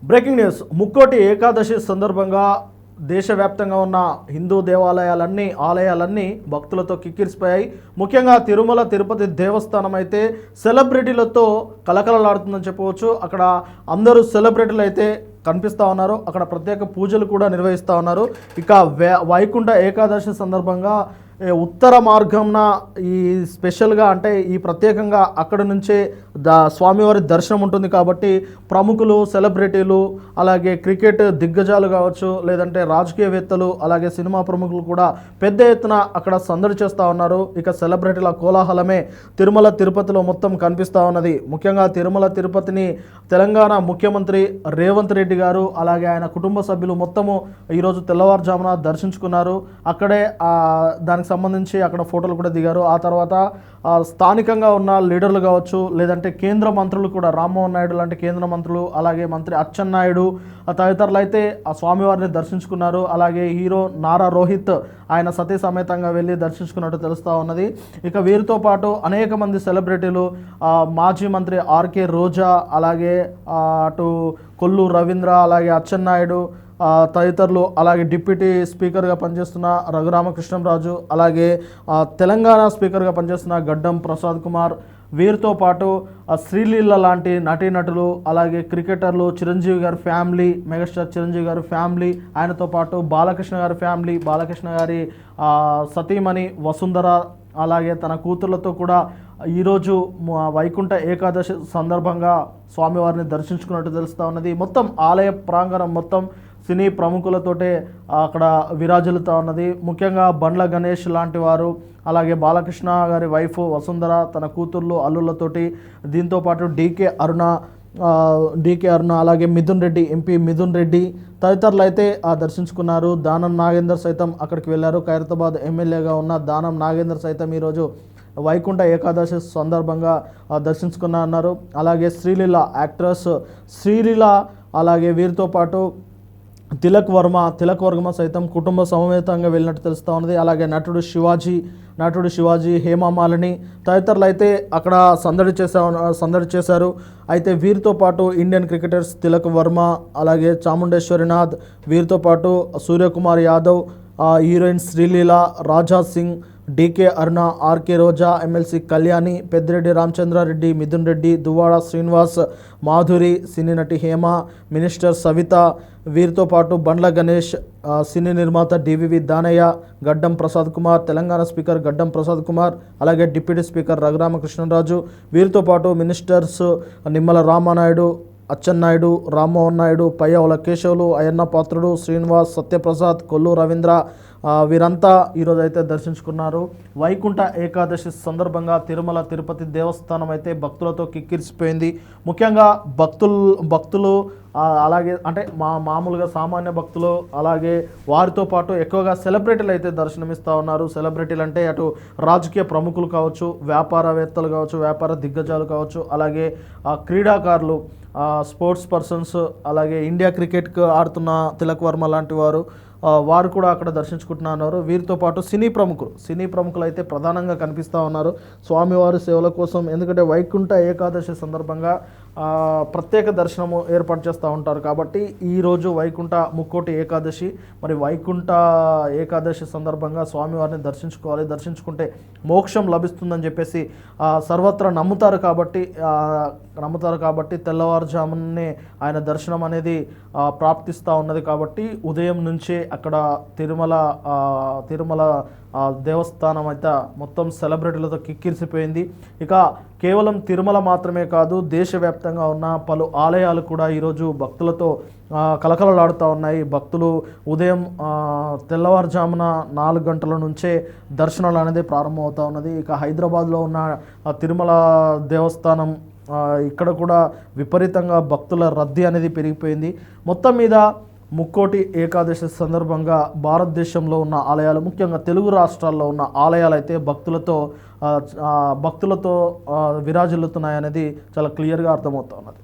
Breaking news. Mukkoti Ekadashi సందర్భంగా దేశవ్యాప్తంగా ఉన్న హిందూ ఆలయాలన్నీ భక్తులతో కిక్కిరిసిపోయాయి. ముఖ్యంగా తిరుమల తిరుపతి దేవస్థానం అయితే సెలబ్రిటీలతో కలకలలాడుతుందని చెప్పవచ్చు. అక్కడ అందరూ సెలబ్రిటీలు అయితే కనిపిస్తూ ఉన్నారు. అక్కడ ప్రత్యేక పూజలు కూడా నిర్వహిస్తూ ఉన్నారు. ఇక వైకుంఠ ఏకాదశి సందర్భంగా ఉత్తర మార్గంన ఈ స్పెషల్గా అంటే ఈ ప్రత్యేకంగా అక్కడి నుంచే స్వామివారి దర్శనం ఉంటుంది కాబట్టి ప్రముఖులు, సెలబ్రిటీలు, అలాగే క్రికెట్ దిగ్గజాలు కావచ్చు, లేదంటే రాజకీయవేత్తలు, అలాగే సినిమా ప్రముఖులు కూడా పెద్ద ఎత్తున అక్కడ సందడి చేస్తూ ఉన్నారు. ఇక సెలబ్రిటీల కోలాహలమే తిరుమల తిరుపతిలో మొత్తం కనిపిస్తూ ఉన్నది. ముఖ్యంగా తిరుమల తిరుపతిని తెలంగాణ ముఖ్యమంత్రి రేవంత్ రెడ్డి గారు అలాగే ఆయన కుటుంబ సభ్యులు మొత్తము ఈరోజు తెల్లవారుజామున దర్శించుకున్నారు. అక్కడే దానికి సంబంధించి అక్కడ ఫోటోలు కూడా దిగారు. ఆ తర్వాత స్థానికంగా ఉన్న లీడర్లు కావచ్చు, లేదంటే కేంద్ర మంత్రులు కూడా, రామ్మోహన్ నాయుడు లాంటి కేంద్ర మంత్రులు, అలాగే మంత్రి అచ్చెన్నాయుడు తదితరులు అయితే ఆ స్వామివారిని దర్శించుకున్నారు. అలాగే హీరో నారా రోహిత్ ఆయన సతీ సమేతంగా వెళ్ళి దర్శించుకున్నట్టు తెలుస్తూ ఉన్నది. ఇక వీరితో పాటు అనేక మంది సెలబ్రిటీలు, మాజీ మంత్రి ఆర్కే రోజా, అలాగే అటు కొల్లు రవీంద్ర, అలాగే అచ్చెన్నాయుడు తదితరులు, అలాగే డిప్యూటీ స్పీకర్గా పనిచేస్తున్న రఘురామకృష్ణంరాజు, అలాగే తెలంగాణ స్పీకర్గా పనిచేస్తున్న గడ్డం ప్రసాద్ కుమార్, వీరితో పాటు శ్రీలీల లాంటి నటీనటులు, అలాగే క్రికెటర్లు, చిరంజీవి గారి ఫ్యామిలీ, మెగాస్టార్ చిరంజీవి గారి ఫ్యామిలీ, ఆయనతో పాటు బాలకృష్ణ గారి ఫ్యామిలీ, బాలకృష్ణ గారి సతీమణి వసుంధర, అలాగే తన కూతుర్లతో కూడా ఈరోజు వైకుంఠ ఏకాదశి సందర్భంగా స్వామివారిని దర్శించుకున్నట్టు తెలుస్తూ ఉన్నది. మొత్తం ఆలయ ప్రాంగణం మొత్తం సినీ ప్రముఖులతోటే అక్కడ విరాజిల్లుతూ ఉన్నది. ముఖ్యంగా బండ్ల గణేష్ లాంటి వారు, అలాగే బాలకృష్ణ గారి వైఫ్ వసుంధర, తన కూతుర్లు, అల్లుళ్ళతోటి, దీంతోపాటు డీకే అరుణ, అలాగే మిథున్ రెడ్డి, ఎంపీ మిథున్ రెడ్డి తదితరులు అయితే దర్శించుకున్నారు. దానం నాగేందర్ సైతం అక్కడికి వెళ్ళారు. ఖైరతాబాద్ ఎమ్మెల్యేగా ఉన్న దానం నాగేందర్ సైతం ఈరోజు వైకుంఠ ఏకాదశి సందర్భంగా దర్శించుకున్నారు. అలాగే శ్రీలీల యాక్ట్రెస్ శ్రీలీల, అలాగే వీరితో పాటు తిలక్ వర్మ సైతం కుటుంబ సమేతంగా వెళ్ళినట్టు తెలుస్తూ ఉన్నది. అలాగే నటుడు శివాజీ, హేమమాలిని తదితరులు అయితే అక్కడ సందడి చేశారు. అయితే వీరితో పాటు ఇండియన్ క్రికెటర్స్ తిలక్ వర్మ, అలాగే చాముండేశ్వరినాథ్, వీరితో పాటు సూర్యకుమార్ యాదవ్, హీరోయిన్ శ్రీలీల, రాజా సింగ్, డీకే అరుణ, ఆర్కే రోజా, ఎమ్మెల్సీ కళ్యాణి, పెద్దిరెడ్డి రామచంద్రారెడ్డి, మిథున్ రెడ్డి, దువ్వాడ శ్రీనివాస్, మాధురి, సినీ నటి హేమ, మినిస్టర్ సవిత, వీరితో పాటు బండ్ల గణేష్, సినీ నిర్మాత డివివి దానయ్య, గడ్డం ప్రసాద్ కుమార్, తెలంగాణ స్పీకర్ గడ్డం ప్రసాద్ కుమార్, అలాగే డిప్యూటీ స్పీకర్ రఘురామకృష్ణరాజు, వీరితో పాటు మినిస్టర్స్ నిమ్మల రామానాయుడు, అచ్చెన్నాయుడు, రామ్మోహన్ నాయుడు, పయ్యావుల కేశవులు, అయ్యన్న పాత్రుడు, శ్రీనివాస్, సత్యప్రసాద్, కొల్లు రవీంద్ర, వీరంతా ఈరోజు అయితే దర్శించుకున్నారు. వైకుంఠ ఏకాదశి సందర్భంగా తిరుమల తిరుపతి దేవస్థానం అయితే భక్తులతో కిక్కిరిసిపోయింది. ముఖ్యంగా భక్తులు అలాగే అంటే మామూలుగా సామాన్య భక్తులు, అలాగే వారితో పాటు ఎక్కువగా సెలబ్రిటీలు అయితే దర్శనమిస్తూ ఉన్నారు. సెలబ్రిటీలు అంటే అటు రాజకీయ ప్రముఖులు కావచ్చు, వ్యాపారవేత్తలు కావచ్చు, వ్యాపార దిగ్గజాలు కావచ్చు, అలాగే క్రీడాకారులు, స్పోర్ట్స్ పర్సన్స్, అలాగే ఇండియా క్రికెట్కి ఆడుతున్న తిలక్ వర్మ లాంటి వారు కూడా అక్కడ దర్శించుకుంటున్నారు. వీరితో పాటు సినీ ప్రముఖులు అయితే ప్రధానంగా కనిపిస్తూ ఉన్నారు స్వామివారి సేవల కోసం. ఎందుకంటే వైకుంఠ ఏకాదశి సందర్భంగా ప్రత్యేక దర్శనము ఏర్పాటు చేస్తూ ఉంటారు కాబట్టి ఈరోజు ముక్కోటి ఏకాదశి, మరి వైకుంఠ ఏకాదశి సందర్భంగా స్వామివారిని దర్శించుకుంటే మోక్షం లభిస్తుందని చెప్పేసి సర్వత్రా నమ్ముతారు కాబట్టి తెల్లవారుజామునే ఆయన దర్శనం అనేది ప్రాప్తిస్తూ ఉన్నది. కాబట్టి ఉదయం నుంచే అక్కడ తిరుమల దేవస్థానం అయితే మొత్తం సెలబ్రిటీలతో కిక్కిరిసిపోయింది. ఇక కేవలం తిరుమల మాత్రమే కాదు, దేశవ్యాప్తంగా ఉన్న పలు ఆలయాలు కూడా ఈరోజు భక్తులతో కలకలలాడుతూ ఉన్నాయి. భక్తులు ఉదయం తెల్లవారుజామున 4 గంటల నుంచే దర్శనాలు అనేది ప్రారంభమవుతూ ఉన్నది. ఇక హైదరాబాద్లో ఉన్న తిరుమల దేవస్థానం ఇక్కడ కూడా విపరీతంగా భక్తుల రద్దీ అనేది పెరిగిపోయింది. మొత్తం మీద ముక్కోటి ఏకాదశి సందర్భంగా భారతదేశంలో ఉన్న ఆలయాలు, ముఖ్యంగా తెలుగు రాష్ట్రాల్లో ఉన్న ఆలయాలు అయితే భక్తులతో విరాజిల్లుతున్నాయనేది చాలా క్లియర్గా అర్థమవుతా ఉన్నది.